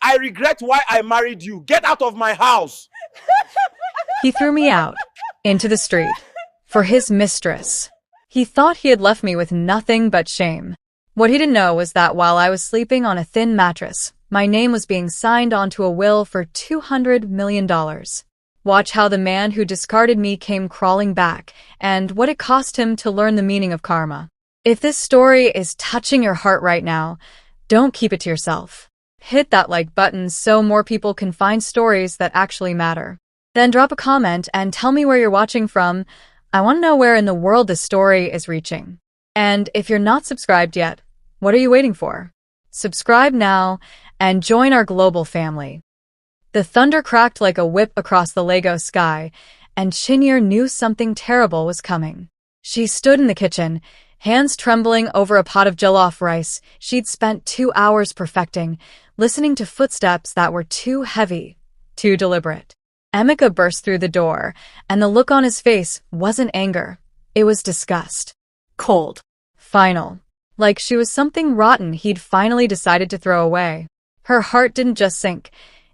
I regret why I married you. Get out of my house. He threw me out, into the street, for his mistress. He thought he had left me with nothing but shame. What he didn't know was that while I was sleeping on a thin mattress, my name was being signed onto a will for $200 million. Watch how the man who discarded me came crawling back, and what it cost him to learn the meaning of karma. If this story is touching your heart right now, don't keep it to yourself. Hit that like button so more people can find stories that actually matter. Then drop a comment and tell me where you're watching from. I want to know where in the world this story is reaching. And if you're not subscribed yet, what are you waiting for? Subscribe now and join our global family. The thunder cracked like a whip across the Lego sky, and Chinyere knew something terrible was coming. She stood in the kitchen, hands trembling over a pot of jollof rice she'd spent 2 hours perfecting, listening to footsteps that were too heavy, too deliberate. Emeka burst through the door, and the look on his face wasn't anger. It was disgust. Cold. Final. Like she was something rotten he'd finally decided to throw away. Her heart didn't just sink.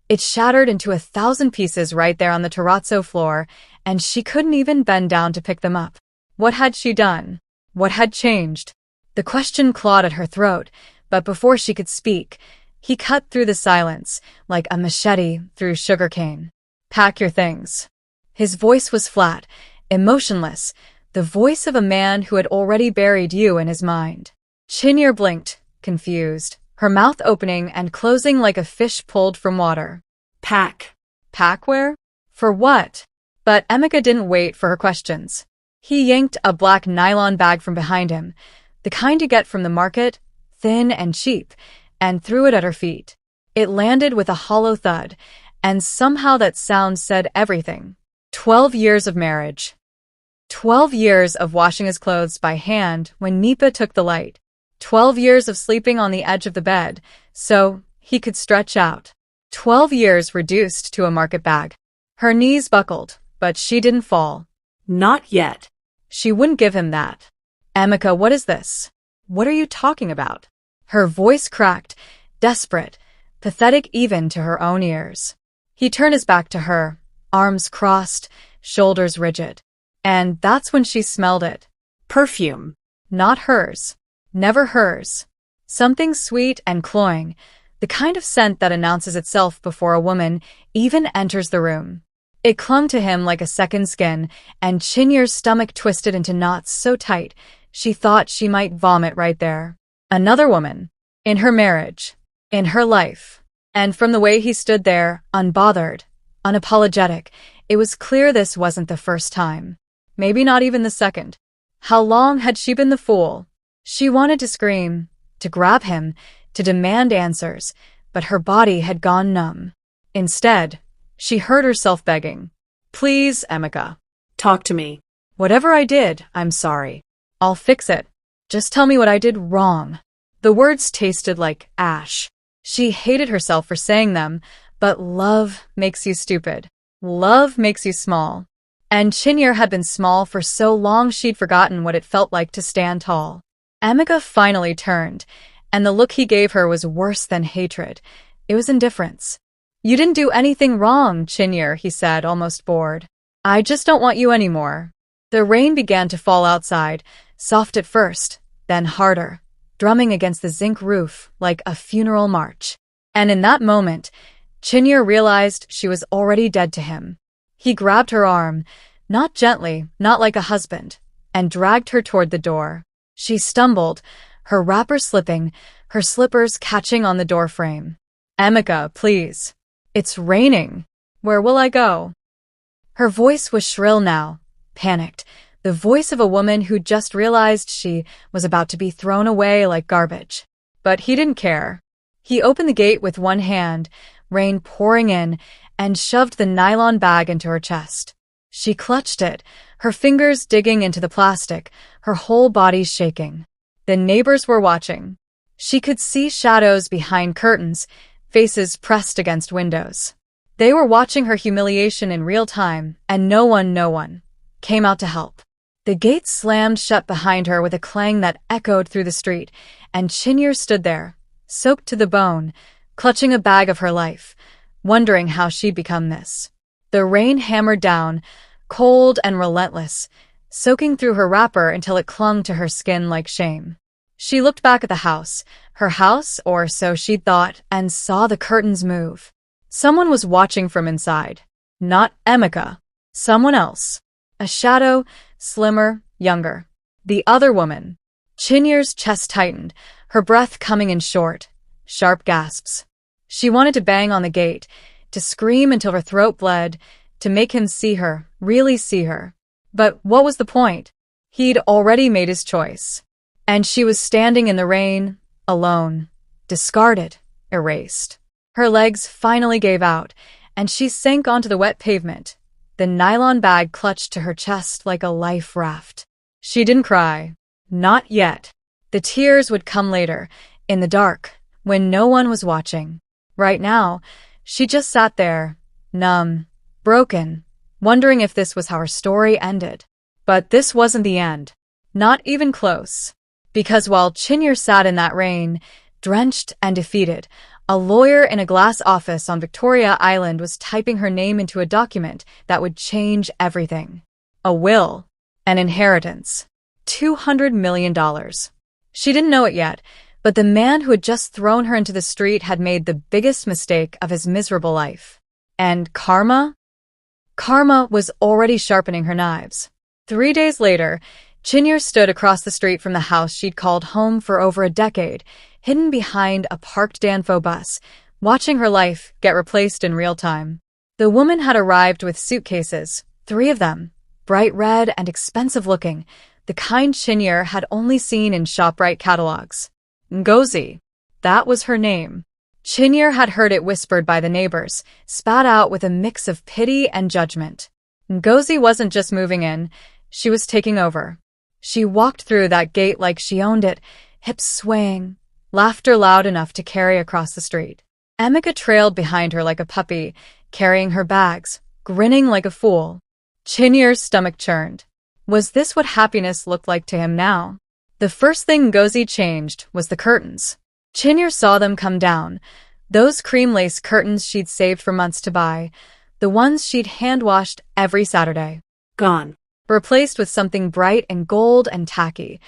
It shattered into 1,000 pieces right there on the terrazzo floor, and she couldn't even bend down to pick them up. What had she done? What had changed? The question clawed at her throat, but before she could speak, he cut through the silence, like a machete through sugarcane. Pack your things. His voice was flat, emotionless, the voice of a man who had already buried you in his mind. Chinyere blinked, confused, her mouth opening and closing like a fish pulled from water. Pack. Pack where? For what? But Emeka didn't wait for her questions. He yanked a black nylon bag from behind him, the kind you get from the market, thin and cheap, and threw it at her feet. It landed with a hollow thud, and somehow that sound said everything. 12 years of marriage. 12 years of washing his clothes by hand when Nipa took the light. 12 years of sleeping on the edge of the bed, so he could stretch out. 12 years reduced to a market bag. Her knees buckled, but she didn't fall. Not yet. She wouldn't give him that. Emeka, what is this? What are you talking about? Her voice cracked, desperate, pathetic even to her own ears. He turned his back to her, arms crossed, shoulders rigid. And that's when she smelled it. Perfume. Not hers. Never hers. Something sweet and cloying, the kind of scent that announces itself before a woman even enters the room. It clung to him like a second skin, and Chinyere's stomach twisted into knots so tight she thought she might vomit right there. Another woman. In her marriage. In her life. And from the way he stood there, unbothered, unapologetic, it was clear this wasn't the first time. Maybe not even the second. How long had she been the fool? She wanted to scream, to grab him, to demand answers, but her body had gone numb. Instead, she heard herself begging. Please, Emeka. Talk to me. Whatever I did, I'm sorry. I'll fix it. Just tell me what I did wrong. The words tasted like ash. She hated herself for saying them, but love makes you stupid. Love makes you small. And Chinyere had been small for so long she'd forgotten what it felt like to stand tall. Emeka finally turned, and the look he gave her was worse than hatred. It was indifference. You didn't do anything wrong, Chinyere, he said, almost bored. I just don't want you anymore. The rain began to fall outside, soft at first, then harder, drumming against the zinc roof like a funeral march. And in that moment, Chinyere realized she was already dead to him. He grabbed her arm, not gently, not like a husband, and dragged her toward the door. She stumbled, her wrapper slipping, her slippers catching on the doorframe. Emeka, please. It's raining. Where will I go? Her voice was shrill now, panicked, the voice of a woman who just realized she was about to be thrown away like garbage. But he didn't care. He opened the gate with one hand, rain pouring in, and shoved the nylon bag into her chest. She clutched it, her fingers digging into the plastic, her whole body shaking. The neighbors were watching. She could see shadows behind curtains, faces pressed against windows. They were watching her humiliation in real time, and no one came out to help. The gate slammed shut behind her with a clang that echoed through the street, and Chinyere stood there, soaked to the bone, clutching a bag of her life, wondering how she'd become this. The rain hammered down, cold and relentless, soaking through her wrapper until it clung to her skin like shame. She looked back at the house, her house, or so she'd thought, and saw the curtains move. Someone was watching from inside. Not Emeka. Someone else. A shadow, slimmer, younger. The other woman. Chinyer's chest tightened, her breath coming in short, sharp gasps. She wanted to bang on the gate, to scream until her throat bled, to make him see her, really see her. But what was the point? He'd already made his choice. And she was standing in the rain, alone, discarded, erased. Her legs finally gave out, and she sank onto the wet pavement, the nylon bag clutched to her chest like a life raft. She didn't cry. Not yet. The tears would come later, in the dark, when no one was watching. Right now, she just sat there, numb, broken, wondering if this was how her story ended. But this wasn't the end. Not even close. Because while Chinyer sat in that rain, drenched and defeated, a lawyer in a glass office on Victoria Island was typing her name into a document that would change everything. A will. An inheritance. $200 million. She didn't know it yet, but the man who had just thrown her into the street had made the biggest mistake of his miserable life. And karma? Karma was already sharpening her knives. 3 days later, Chinyer stood across the street from the house she'd called home for over a decade, hidden behind a parked Danfo bus, watching her life get replaced in real time. The woman had arrived with suitcases, 3 of them, bright red and expensive looking, the kind Chinyer had only seen in ShopRite catalogs. Ngozi. That was her name. Chinyer had heard it whispered by the neighbors, spat out with a mix of pity and judgment. Ngozi wasn't just moving in, she was taking over. She walked through that gate like she owned it, hips swaying, laughter loud enough to carry across the street. Emeka trailed behind her like a puppy, carrying her bags, grinning like a fool. Chinyer's stomach churned. Was this what happiness looked like to him now? The first thing Ngozi changed was the curtains. Chinyer saw them come down, those cream lace curtains she'd saved for months to buy, the ones she'd hand-washed every Saturday. Gone. Replaced with something bright and gold and tacky,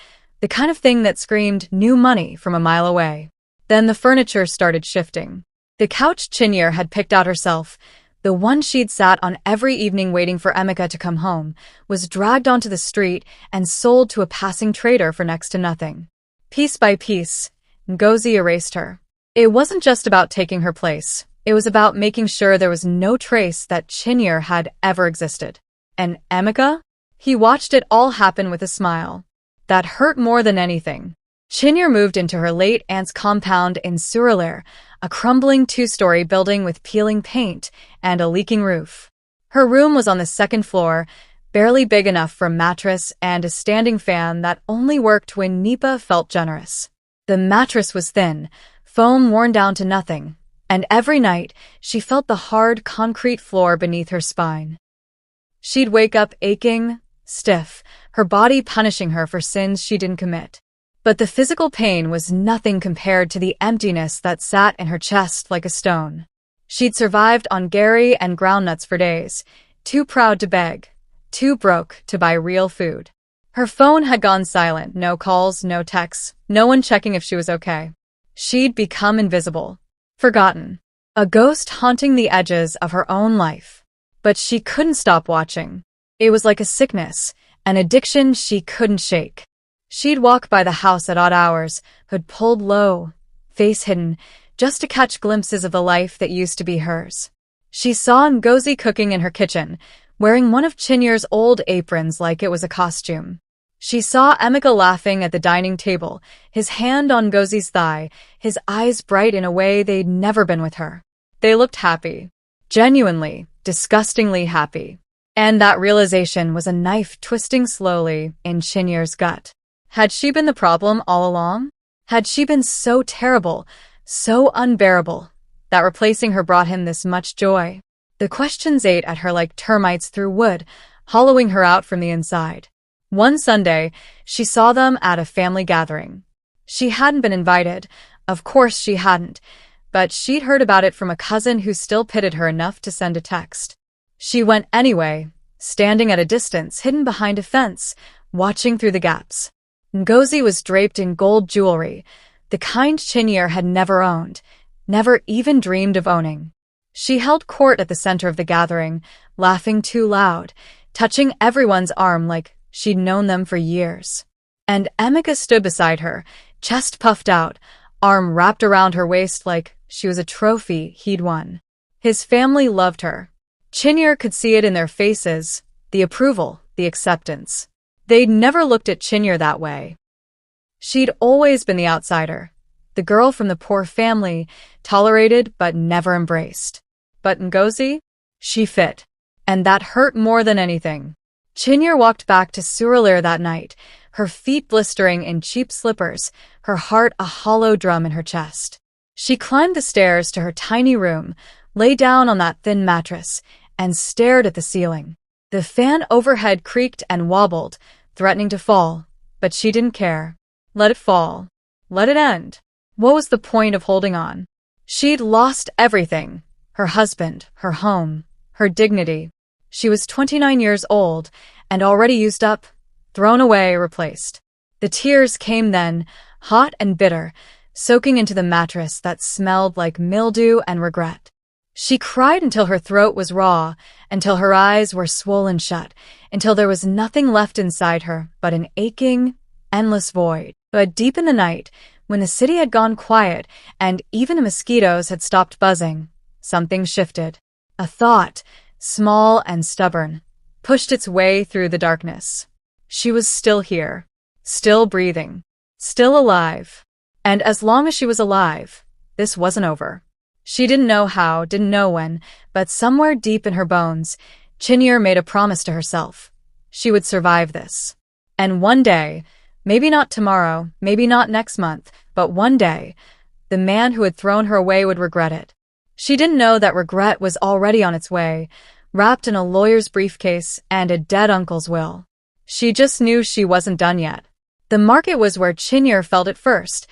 the kind of thing that screamed new money from a mile away. Then the furniture started shifting. The couch Chinyer had picked out herself, the one she'd sat on every evening waiting for Emeka to come home, was dragged onto the street and sold to a passing trader for next to nothing. Piece by piece, Ngozi erased her. It wasn't just about taking her place. It was about making sure there was no trace that Chinyer had ever existed. And Emeka? He watched it all happen with a smile. That hurt more than anything. Chinyer moved into her late aunt's compound in Surulere, a crumbling 2-story building with peeling paint and a leaking roof. Her room was on the 2nd floor, barely big enough for a mattress and a standing fan that only worked when Nipa felt generous. The mattress was thin, foam worn down to nothing, and every night she felt the hard concrete floor beneath her spine. She'd wake up aching, stiff, her body punishing her for sins she didn't commit. But the physical pain was nothing compared to the emptiness that sat in her chest like a stone. She'd survived on Gary and groundnuts for days, too proud to beg, too broke to buy real food. Her phone had gone silent, no calls, no texts, no one checking if she was okay. She'd become invisible, forgotten, a ghost haunting the edges of her own life. But she couldn't stop watching. It was like a sickness, an addiction she couldn't shake. She'd walk by the house at odd hours, hood pulled low, face hidden, just to catch glimpses of the life that used to be hers. She saw Ngozi cooking in her kitchen, wearing one of Chinyer's old aprons like it was a costume. She saw Emeka laughing at the dining table, his hand on Ngozi's thigh, his eyes bright in a way they'd never been with her. They looked happy. Genuinely, disgustingly happy. And that realization was a knife twisting slowly in Chinyer's gut. Had she been the problem all along? Had she been so terrible, so unbearable, that replacing her brought him this much joy? The questions ate at her like termites through wood, hollowing her out from the inside. One Sunday, she saw them at a family gathering. She hadn't been invited, of course she hadn't, but she'd heard about it from a cousin who still pitied her enough to send a text. She went anyway, standing at a distance hidden behind a fence, watching through the gaps. Ngozi was draped in gold jewelry, the kind Chinyere had never owned, never even dreamed of owning. She held court at the center of the gathering, laughing too loud, touching everyone's arm like she'd known them for years. And Emeka stood beside her, chest puffed out, arm wrapped around her waist like she was a trophy he'd won. His family loved her. Chinyere could see it in their faces, the approval, the acceptance. They'd never looked at Chinyere that way. She'd always been the outsider, the girl from the poor family, tolerated but never embraced. But Ngozi? She fit. And that hurt more than anything. Chinyere walked back to Surulere that night, her feet blistering in cheap slippers, her heart a hollow drum in her chest. She climbed the stairs to her tiny room, lay down on that thin mattress, and stared at the ceiling. The fan overhead creaked and wobbled, threatening to fall, but she didn't care. Let it fall. Let it end. What was the point of holding on? She'd lost everything. Her husband, her home, her dignity. She was 29 years old and already used up, thrown away, replaced. The tears came then, hot and bitter, soaking into the mattress that smelled like mildew and regret. She cried until her throat was raw, until her eyes were swollen shut, until there was nothing left inside her but an aching, endless void. But deep in the night, when the city had gone quiet and even the mosquitoes had stopped buzzing, something shifted. A thought, small and stubborn, pushed its way through the darkness. She was still here, still breathing, still alive. And as long as she was alive, this wasn't over. She didn't know how, didn't know when, but somewhere deep in her bones, Chinyere made a promise to herself. She would survive this. And one day, maybe not tomorrow, maybe not next month, but one day, the man who had thrown her away would regret it. She didn't know that regret was already on its way, wrapped in a lawyer's briefcase and a dead uncle's will. She just knew she wasn't done yet. The market was where Chinyere felt it first,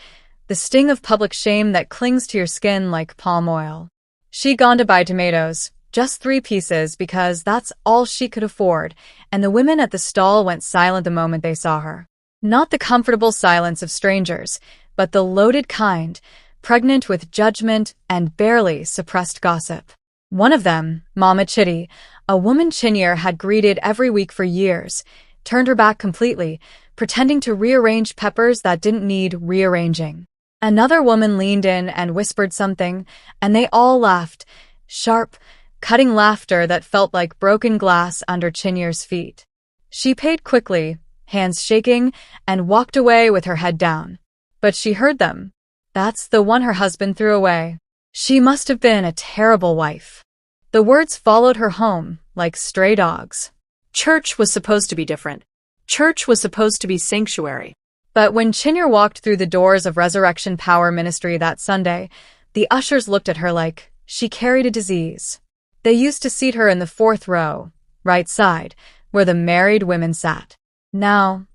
the sting of public shame that clings to your skin like palm oil. She'd gone to buy tomatoes, just 3 pieces because that's all she could afford, and the women at the stall went silent the moment they saw her. Not the comfortable silence of strangers, but the loaded kind, pregnant with judgment and barely suppressed gossip. One of them, Mama Chitty, a woman Chinyere had greeted every week for years, turned her back completely, pretending to rearrange peppers that didn't need rearranging. Another woman leaned in and whispered something, and they all laughed, sharp, cutting laughter that felt like broken glass under Chinyere's feet. She paid quickly, hands shaking, and walked away with her head down. But she heard them. That's the one her husband threw away. She must have been a terrible wife. The words followed her home like stray dogs. Church was supposed to be different. Church was supposed to be sanctuary. But when Chinyere walked through the doors of Resurrection Power Ministry that Sunday, the ushers looked at her like she carried a disease. They used to seat her in the 4th row, right side, where the married women sat. Now,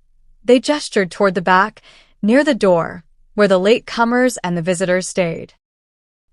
they gestured toward the back, near the door, where the late-comers and the visitors stayed.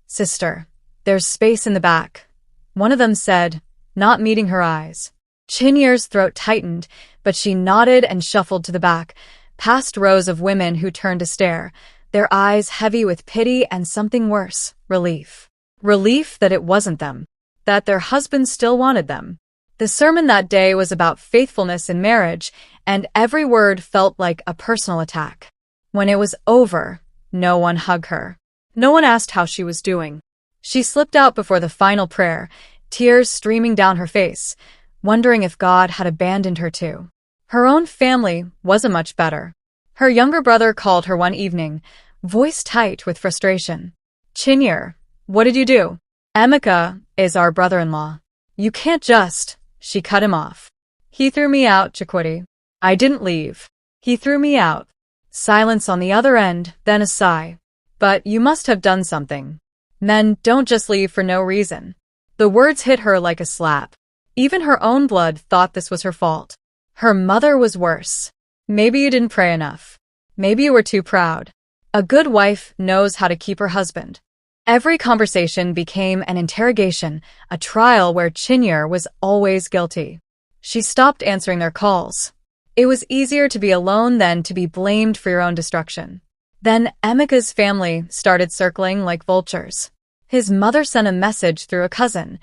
"Sister, there's space in the back," one of them said, not meeting her eyes. Chinyere's throat tightened, but she nodded and shuffled to the back, past rows of women who turned to stare, their eyes heavy with pity and something worse, relief. Relief that it wasn't them, that their husbands still wanted them. The sermon that day was about faithfulness in marriage, and every word felt like a personal attack. When it was over, no one hugged her. No one asked how she was doing. She slipped out before the final prayer, tears streaming down her face, wondering if God had abandoned her too. Her own family wasn't much better. Her younger brother called her one evening, voice tight with frustration. "Chinyere, what did you do?" "Emeka is our brother-in-law. You can't just..." She cut him off. "He threw me out, Chikwudi. I didn't leave. He threw me out." Silence on the other end, then a sigh. "But you must have done something. Men don't just leave for no reason." The words hit her like a slap. Even her own blood thought this was her fault. Her mother was worse. "Maybe you didn't pray enough. Maybe you were too proud. A good wife knows how to keep her husband." Every conversation became an interrogation, a trial where Chinyer was always guilty. She stopped answering their calls. It was easier to be alone than to be blamed for your own destruction. Then Emeka's family started circling like vultures. His mother sent a message through a cousin.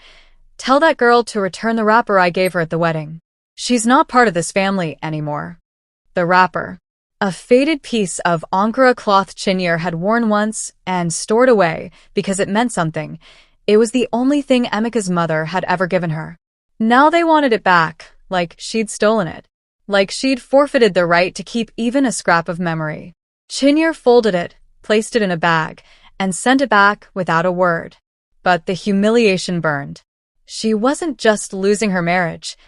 "Tell that girl to return the wrapper I gave her at the wedding. She's not part of this family anymore." The wrapper. A faded piece of Ankara cloth Chinyer had worn once and stored away because it meant something. It was the only thing Emeka's mother had ever given her. Now they wanted it back, like she'd stolen it. Like she'd forfeited the right to keep even a scrap of memory. Chinyer folded it, placed it in a bag, and sent it back without a word. But the humiliation burned. She wasn't just losing her marriage.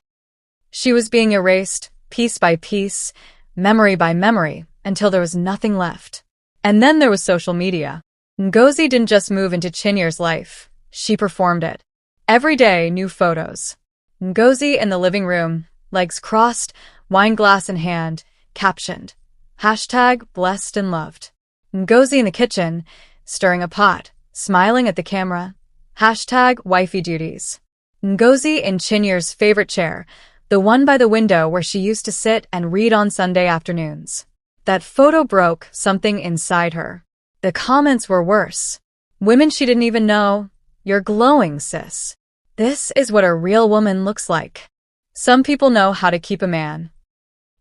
She was being erased, piece by piece, memory by memory, until there was nothing left. And then there was social media. Ngozi didn't just move into Chinyer's life. She performed it. Every day, new photos. Ngozi in the living room, legs crossed, wine glass in hand, captioned, #blessed and loved. Ngozi in the kitchen, stirring a pot, smiling at the camera, #wifey duties. Ngozi in Chinyer's favorite chair, the one by the window where she used to sit and read on Sunday afternoons. That photo broke something inside her. The comments were worse. Women she didn't even know, "You're glowing, sis. This is what a real woman looks like." Some people know how to keep a man.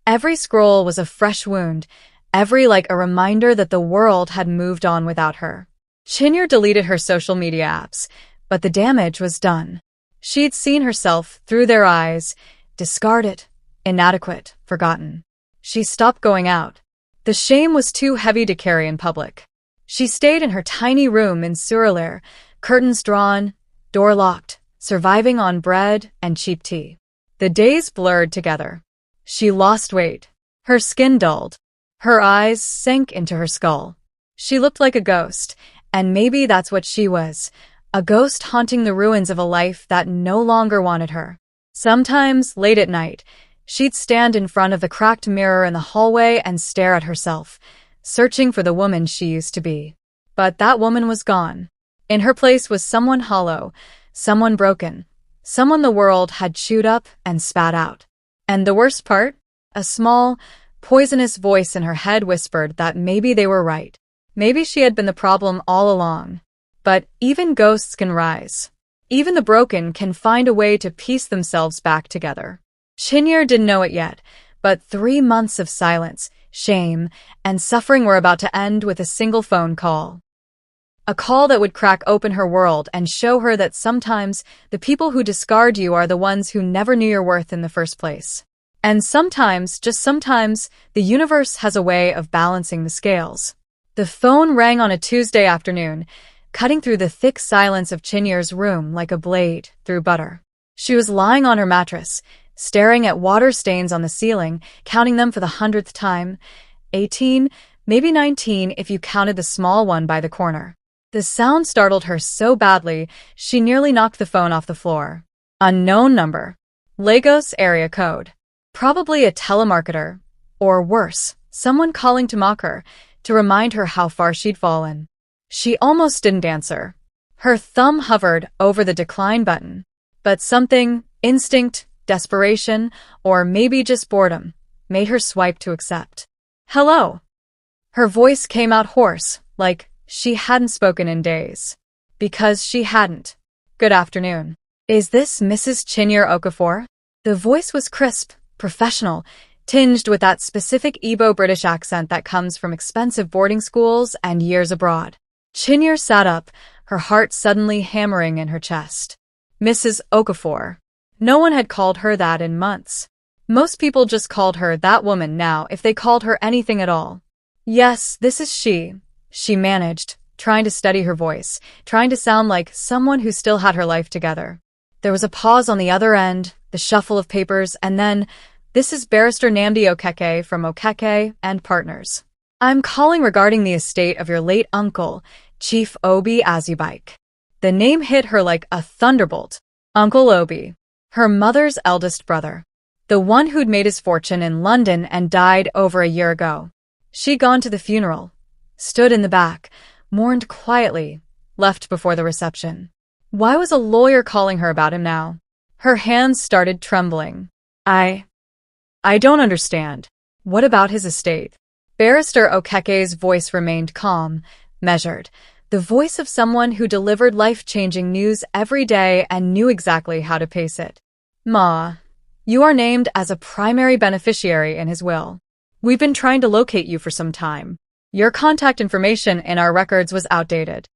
Every scroll was a fresh wound, every like a reminder that the world had moved on without her. Chinyer deleted her social media apps, but the damage was done. She'd seen herself through their eyes, discarded, inadequate, forgotten. She stopped going out. The shame was too heavy to carry in public. She stayed in her tiny room in Surulere, curtains drawn, door locked, surviving on bread and cheap tea. The days blurred together. She lost weight. Her skin dulled. Her eyes sank into her skull. She looked like a ghost, and maybe that's what she was, a ghost haunting the ruins of a life that no longer wanted her. Sometimes, late at night, she'd stand in front of the cracked mirror in the hallway and stare at herself, searching for the woman she used to be. But that woman was gone. In her place was someone hollow, someone broken, someone the world had chewed up and spat out. And the worst part? A small, poisonous voice in her head whispered that maybe they were right. Maybe she had been the problem all along. But even ghosts can rise. Even the broken can find a way to piece themselves back together. Chinyer didn't know it yet, but 3 months of silence, shame, and suffering were about to end with a single phone call. A call that would crack open her world and show her that sometimes the people who discard you are the ones who never knew your worth in the first place. And sometimes, just sometimes, the universe has a way of balancing the scales. The phone rang on a Tuesday afternoon, cutting through the thick silence of Chinyer's room like a blade through butter. She was lying on her mattress, staring at water stains on the ceiling, counting them for the 100th time. 18, maybe 19 if you counted the small one by the corner. The sound startled her so badly, she nearly knocked the phone off the floor. Unknown number. Lagos area code. Probably a telemarketer. Or worse, someone calling to mock her, to remind her how far she'd fallen. She almost didn't answer. Her thumb hovered over the decline button. But something, instinct, desperation, or maybe just boredom, made her swipe to accept. "Hello." Her voice came out hoarse, like she hadn't spoken in days. Because she hadn't. "Good afternoon. Is this Mrs. Chinyer Okafor?" The voice was crisp, professional, tinged with that specific Igbo-British accent that comes from expensive boarding schools and years abroad. Chinyer sat up, her heart suddenly hammering in her chest. Mrs. Okafor. No one had called her that in months. Most people just called her that woman now if they called her anything at all. "Yes, this is she managed, trying to steady her voice, trying to sound like someone who still had her life together. There was a pause on the other end, the shuffle of papers, and then, "This is Barrister Nnamdi Okeke from Okeke and Partners. I'm calling regarding the estate of your late uncle, Chief Obi Azubike." The name hit her like a thunderbolt. Uncle Obi. Her mother's eldest brother. The one who'd made his fortune in London and died over a year ago. She'd gone to the funeral, stood in the back, mourned quietly, left before the reception. Why was a lawyer calling her about him now? Her hands started trembling. I don't understand. What about his estate? Barrister Okeke's voice remained calm, measured, the voice of someone who delivered life-changing news every day and knew exactly how to pace it. Ma, you are named as a primary beneficiary in his will. We've been trying to locate you for some time. Your contact information in our records was outdated.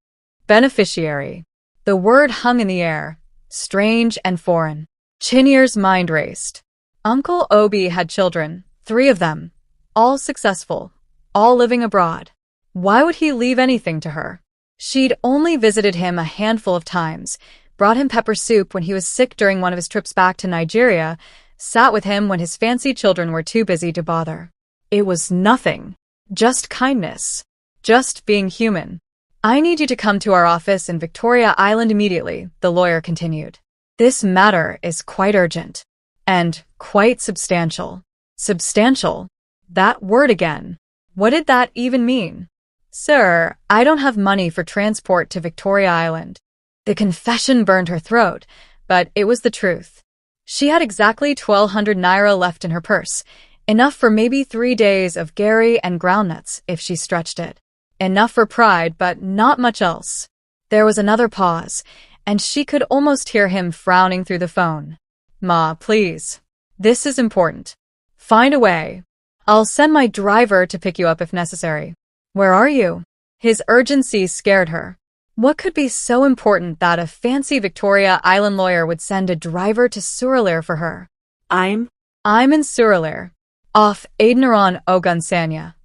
Beneficiary. The word hung in the air, strange and foreign. Chinyer's mind raced. Uncle Obi had children, 3 of them, all successful, all living abroad. Why would he leave anything to her? She'd only visited him a handful of times, brought him pepper soup when he was sick during one of his trips back to Nigeria, sat with him when his fancy children were too busy to bother. It was nothing. Just kindness. Just being human. I need you to come to our office in Victoria Island immediately, the lawyer continued. This matter is quite urgent. And quite substantial. Substantial? That word again. What did that even mean? Sir, I don't have money for transport to Victoria Island. The confession burned her throat, but it was the truth. She had exactly 1,200 naira left in her purse, enough for maybe 3 days of gari and groundnuts if she stretched it. Enough for pride, but not much else. There was another pause, and she could almost hear him frowning through the phone. Ma, please. This is important. Find a way. I'll send my driver to pick you up if necessary. Where are you? His urgency scared her. What could be so important that a fancy Victoria Island lawyer would send a driver to Surulere for her? I'm in Surulere, off Adnaron Ogunsanya.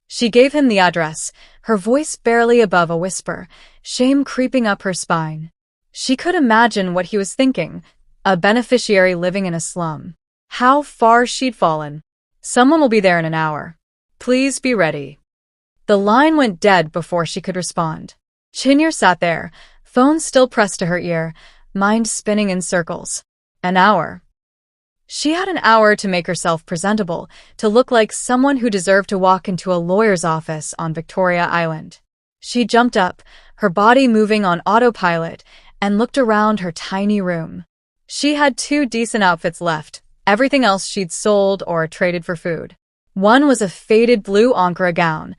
She gave him the address, her voice barely above a whisper, shame creeping up her spine. She could imagine what he was thinking, a beneficiary living in a slum. How far she'd fallen. Someone will be there in an hour. Please be ready. The line went dead before she could respond. Chinyer sat there, phone still pressed to her ear, mind spinning in circles. An hour. She had an hour to make herself presentable, to look like someone who deserved to walk into a lawyer's office on Victoria Island. She jumped up, her body moving on autopilot, and looked around her tiny room. She had 2 decent outfits left, everything else she'd sold or traded for food. One was a faded blue Ankara gown,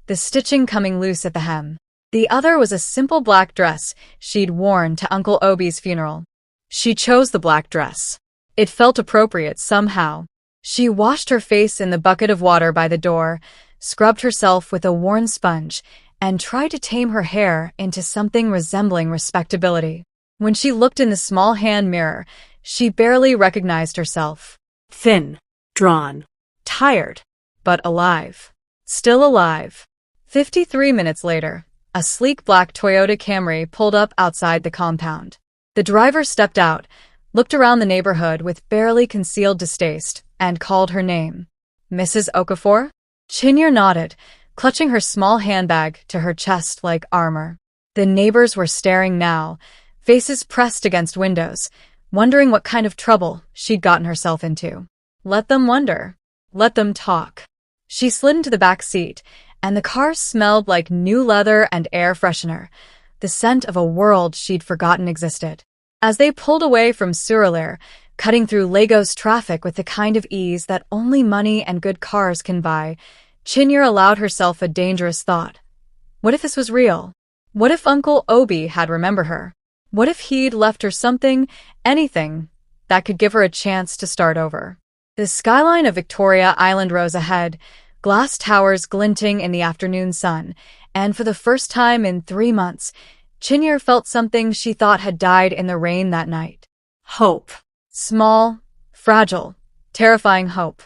the stitching coming loose at the hem. The other was a simple black dress she'd worn to Uncle Obi's funeral. She chose the black dress. It felt appropriate somehow. She washed her face in the bucket of water by the door, scrubbed herself with a worn sponge, and tried to tame her hair into something resembling respectability. When she looked in the small hand mirror, she barely recognized herself. Thin, drawn, tired, but alive. Still alive. 53 minutes later, a sleek black Toyota Camry pulled up outside the compound. The driver stepped out, looked around the neighborhood with barely concealed distaste, and called her name. Mrs. Okafor? Chinyer nodded, clutching her small handbag to her chest like armor. The neighbors were staring now, faces pressed against windows, wondering what kind of trouble she'd gotten herself into. Let them wonder. Let them talk. She slid into the back seat, and the car smelled like new leather and air freshener, the scent of a world she'd forgotten existed. As they pulled away from Surulere, cutting through Lagos traffic with the kind of ease that only money and good cars can buy, Chinyer allowed herself a dangerous thought. What if this was real? What if Uncle Obi had remembered her? What if he'd left her something, anything, that could give her a chance to start over? The skyline of Victoria Island rose ahead, glass towers glinting in the afternoon sun, and for the first time in 3 months, Chinyer felt something she thought had died in the rain that night. Hope. Small, fragile, terrifying hope.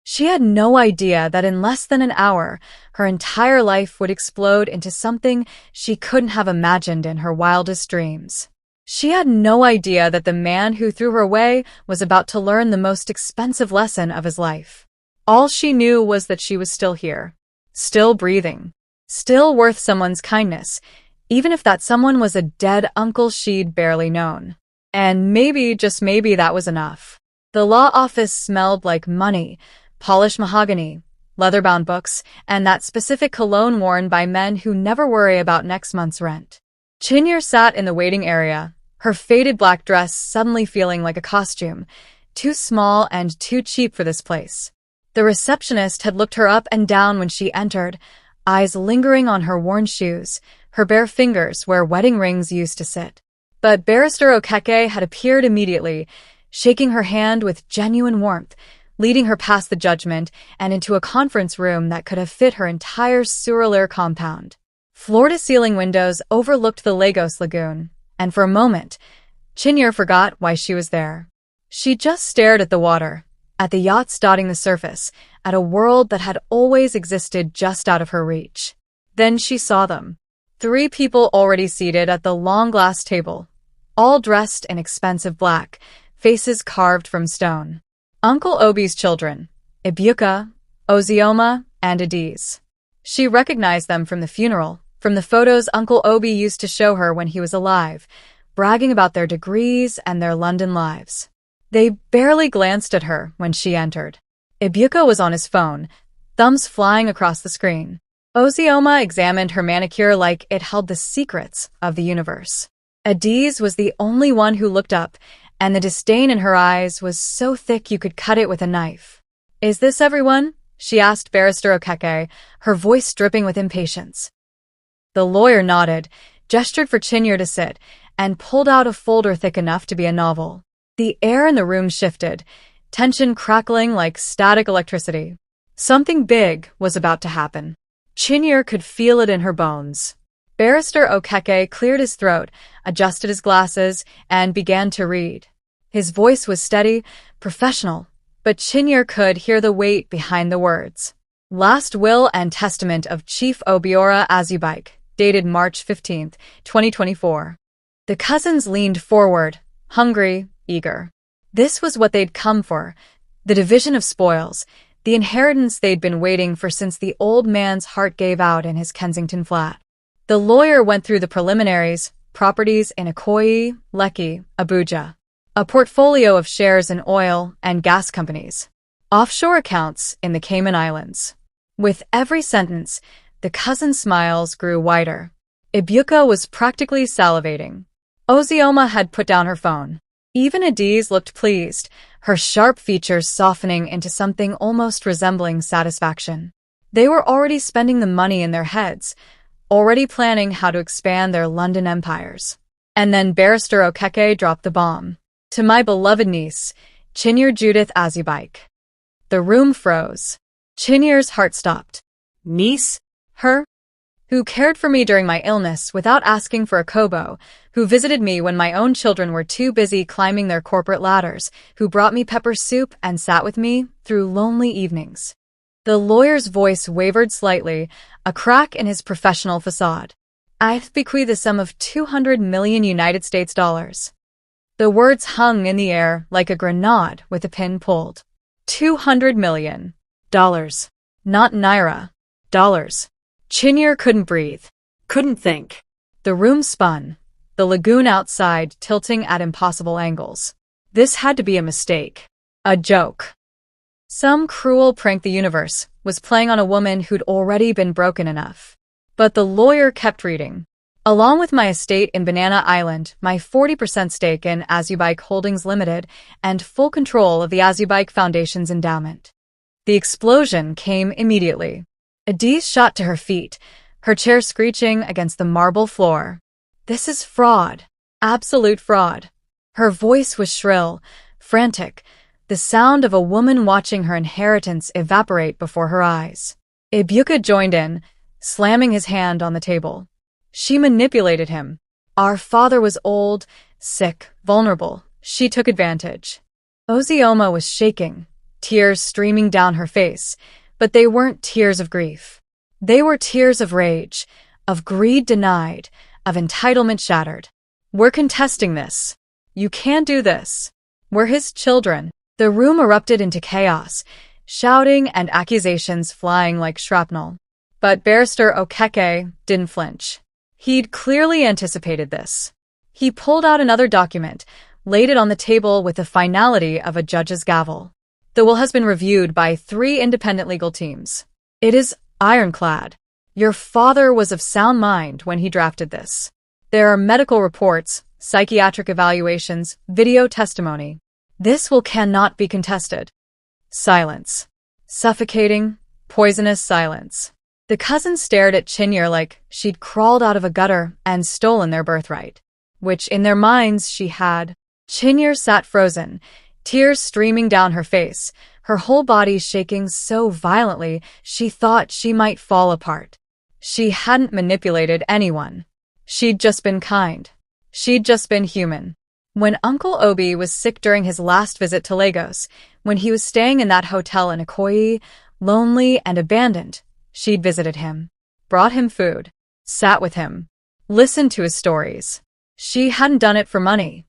She had no idea that in less than an hour, her entire life would explode into something she couldn't have imagined in her wildest dreams. She had no idea that the man who threw her away was about to learn the most expensive lesson of his life. All she knew was that she was still here, still breathing, still worth someone's kindness, even if that someone was a dead uncle she'd barely known. And maybe, just maybe, that was enough. The law office smelled like money, polished mahogany, leather-bound books, and that specific cologne worn by men who never worry about next month's rent. Chinyere sat in the waiting area, her faded black dress suddenly feeling like a costume, too small and too cheap for this place. The receptionist had looked her up and down when she entered, eyes lingering on her worn shoes, her bare fingers where wedding rings used to sit. But Barrister Okeke had appeared immediately, shaking her hand with genuine warmth, leading her past the judgment and into a conference room that could have fit her entire Surulere compound. Floor-to-ceiling windows overlooked the Lagos lagoon, and for a moment, Chinyere forgot why she was there. She just stared at the water, at the yachts dotting the surface, at a world that had always existed just out of her reach. Then she saw them. 3 people already seated at the long glass table, all dressed in expensive black, faces carved from stone. Uncle Obi's children, Ibuka, Ozioma, and Adiz. She recognized them from the funeral, from the photos Uncle Obi used to show her when he was alive, bragging about their degrees and their London lives. They barely glanced at her when she entered. Ibuka was on his phone, thumbs flying across the screen. Ozioma examined her manicure like it held the secrets of the universe. Adiz was the only one who looked up, and the disdain in her eyes was so thick you could cut it with a knife. "Is this everyone?" she asked Barrister Okeke, her voice dripping with impatience. The lawyer nodded, gestured for Chinyere to sit, and pulled out a folder thick enough to be a novel. The air in the room shifted, tension crackling like static electricity. Something big was about to happen. Chinyere could feel it in her bones. Barrister Okeke cleared his throat, adjusted his glasses, and began to read. His voice was steady, professional, but Chinyere could hear the weight behind the words. Last Will and Testament of Chief Obiora Azubike, dated March 15, 2024. The cousins leaned forward, hungry, eager. This was what they'd come for, the division of spoils, the inheritance they'd been waiting for since the old man's heart gave out in his Kensington flat. The lawyer went through the preliminaries, properties in Ikoyi, Lekki, Abuja, a portfolio of shares in oil and gas companies, offshore accounts in the Cayman Islands. With every sentence, the cousin's smiles grew wider. Ibuka was practically salivating. Ozioma had put down her phone. Even Adiz looked pleased, her sharp features softening into something almost resembling satisfaction. They were already spending the money in their heads, already planning how to expand their London empires. And then Barrister Okeke dropped the bomb. "To my beloved niece, Chinyere Judith Azubike." The room froze. Chinyere's heart stopped. "Niece? Her? Who cared for me during my illness without asking for a kobo, who visited me when my own children were too busy climbing their corporate ladders, who brought me pepper soup and sat with me through lonely evenings." The lawyer's voice wavered slightly, a crack in his professional facade. "I bequeath the sum of 200 million United States dollars. The words hung in the air like a grenade with a pin pulled. $200 million. Not naira. Dollars. Chinyere couldn't breathe. Couldn't think. The room spun, the lagoon outside tilting at impossible angles. This had to be a mistake. A joke. Some cruel prank the universe was playing on a woman who'd already been broken enough. But the lawyer kept reading. "Along with my estate in Banana Island, my 40% stake in Azubike Holdings Limited, and full control of the Azubike Foundation's endowment." The explosion came immediately. Adiz shot to her feet, her chair screeching against the marble floor. "This is fraud. Absolute fraud." Her voice was shrill, frantic, the sound of a woman watching her inheritance evaporate before her eyes. Ibuka joined in, slamming his hand on the table. She manipulated him. Our father was old, sick, vulnerable. She took advantage. Ozioma was shaking, tears streaming down her face, but they weren't tears of grief. They were tears of rage, of greed denied, of entitlement shattered. "We're contesting this. You can't do this. We're his children." The room erupted into chaos, shouting and accusations flying like shrapnel. But Barrister Okeke didn't flinch. He'd clearly anticipated this. He pulled out another document, laid it on the table with the finality of a judge's gavel. "The will has been reviewed by 3 independent legal teams. It is ironclad. Your father was of sound mind when he drafted this. There are medical reports, psychiatric evaluations, video testimony. This will cannot be contested. Silence. Suffocating, poisonous silence. The cousins stared at Chinyere like she'd crawled out of a gutter and stolen their birthright, which in their minds she had. Chinyere sat frozen, tears streaming down her face, her whole body shaking so violently she thought she might fall apart. She hadn't manipulated anyone. She'd just been kind. She'd just been human. When Uncle Obi was sick during his last visit to Lagos, when he was staying in that hotel in Ikoyi, lonely and abandoned, she'd visited him, brought him food, sat with him, listened to his stories. She hadn't done it for money.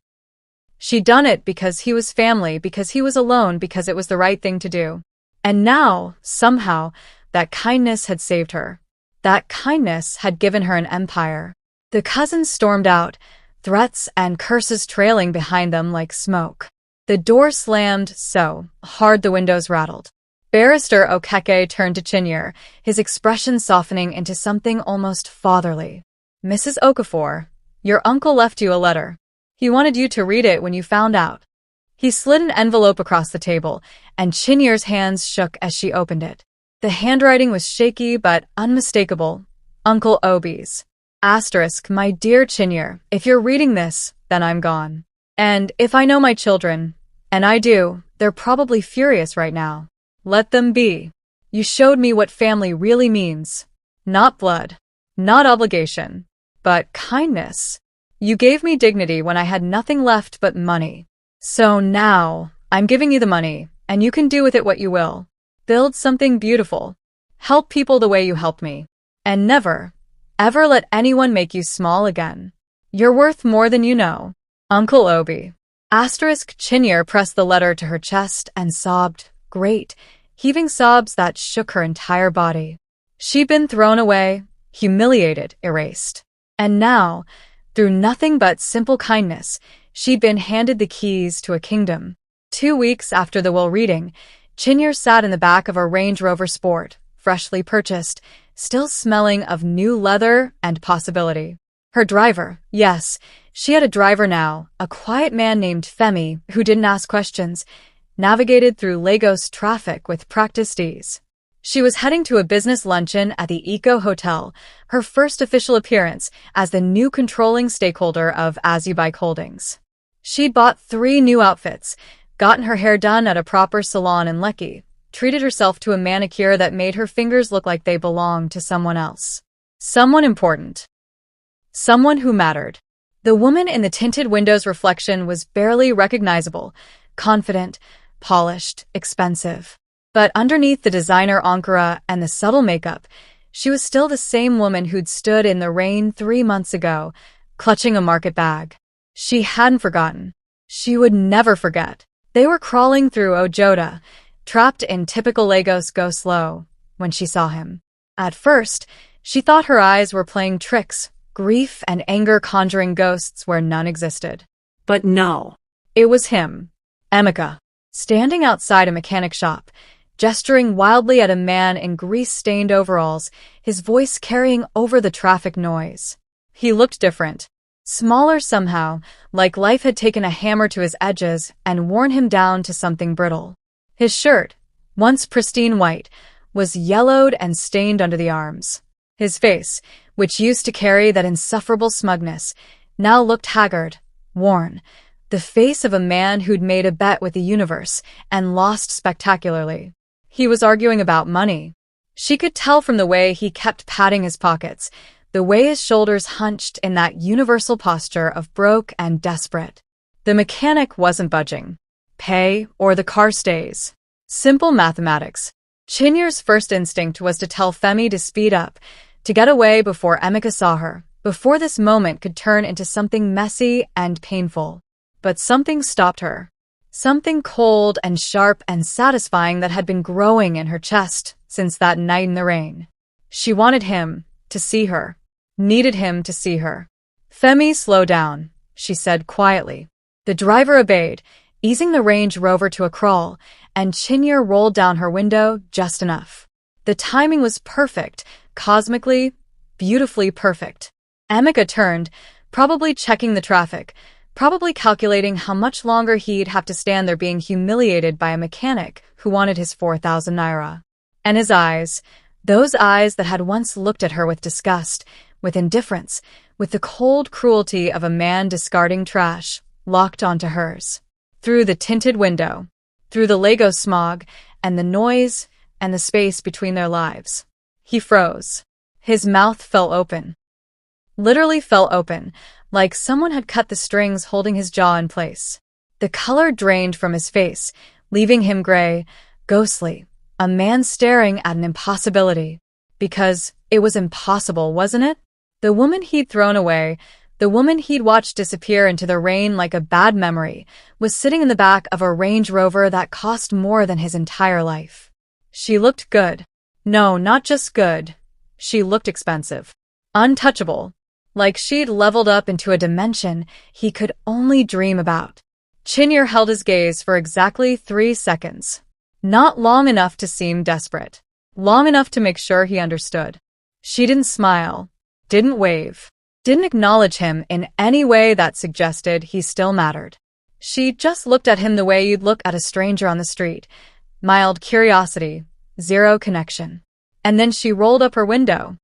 She'd done it because he was family, because he was alone, because it was the right thing to do. And now, somehow, that kindness had saved her. That kindness had given her an empire. The cousins stormed out, threats and curses trailing behind them like smoke. The door slammed so hard the windows rattled. Barrister Okeke turned to Chinyere, his expression softening into something almost fatherly. "Mrs. Okafor, your uncle left you a letter. He wanted you to read it when you found out." He slid an envelope across the table, and Chinyere's hands shook as she opened it. The handwriting was shaky but unmistakable. Uncle Obi's. Asterisk, "My dear Chinyere, if you're reading this, then I'm gone. And if I know my children, and I do, they're probably furious right now. Let them be. You showed me what family really means. Not blood, not obligation, but kindness. You gave me dignity when I had nothing left but money. So now, I'm giving you the money, and you can do with it what you will. Build something beautiful. Help people the way you helped me. And never, ever let anyone make you small again. You're worth more than you know. Uncle Obi." Asterisk, Chinyere pressed the letter to her chest and sobbed, great, heaving sobs that shook her entire body. She'd been thrown away, humiliated, erased. And now, through nothing but simple kindness, she'd been handed the keys to a kingdom. 2 weeks after the will reading, Chinyere sat in the back of a Range Rover Sport, freshly purchased, still smelling of new leather and possibility. Her driver, yes, she had a driver now, a quiet man named Femi, who didn't ask questions, navigated through Lagos traffic with practiced ease. She was heading to a business luncheon at the Eco Hotel, her first official appearance as the new controlling stakeholder of Azubike Holdings. She'd bought 3 new outfits, gotten her hair done at a proper salon in Lekki, treated herself to a manicure that made her fingers look like they belonged to someone else. Someone important. Someone who mattered. The woman in the tinted window's reflection was barely recognizable, confident, polished, expensive. But underneath the designer ankara and the subtle makeup, she was still the same woman who'd stood in the rain 3 months ago, clutching a market bag. She hadn't forgotten. She would never forget. They were crawling through Ojota, trapped in typical Lagos go-slow, when she saw him. At first, she thought her eyes were playing tricks, grief and anger conjuring ghosts where none existed. But no. It was him, Emeka, standing outside a mechanic shop, gesturing wildly at a man in grease-stained overalls, his voice carrying over the traffic noise. He looked different. Smaller somehow, like life had taken a hammer to his edges and worn him down to something brittle. His shirt, once pristine white, was yellowed and stained under the arms. His face, which used to carry that insufferable smugness, now looked haggard, worn, the face of a man who'd made a bet with the universe and lost spectacularly. He was arguing about money. She could tell from the way he kept patting his pockets, the way his shoulders hunched in that universal posture of broke and desperate. The mechanic wasn't budging. Pay or the car stays. Simple mathematics. Chinyere's first instinct was to tell Femi to speed up, to get away before Emeka saw her, before this moment could turn into something messy and painful. But something stopped her. Something cold and sharp and satisfying that had been growing in her chest since that night in the rain. She wanted him to see her, needed him to see her. "Femi, slow down," she said quietly. The driver obeyed, easing the Range Rover to a crawl, and Chinyere rolled down her window just enough. The timing was perfect, cosmically, beautifully perfect. Emeka turned, Probably checking the traffic, probably calculating how much longer he'd have to stand there being humiliated by a mechanic who wanted his 4,000 naira. And his eyes, those eyes that had once looked at her with disgust, with indifference, with the cold cruelty of a man discarding trash, locked onto hers. Through the tinted window, through the Lego smog, and the noise, and the space between their lives. He froze. His mouth fell open. Literally fell open, like someone had cut the strings holding his jaw in place. The color drained from his face, leaving him gray, ghostly, a man staring at an impossibility. Because it was impossible, wasn't it? The woman he'd thrown away, the woman he'd watched disappear into the rain like a bad memory, was sitting in the back of a Range Rover that cost more than his entire life. She looked good. No, not just good. She looked expensive. Untouchable. Like she'd leveled up into a dimension he could only dream about. Chinyere held his gaze for exactly 3 seconds. Not long enough to seem desperate. Long enough to make sure he understood. She didn't smile. Didn't wave. Didn't acknowledge him in any way that suggested he still mattered. She just looked at him the way you'd look at a stranger on the street. Mild curiosity. Zero connection. And then she rolled up her window.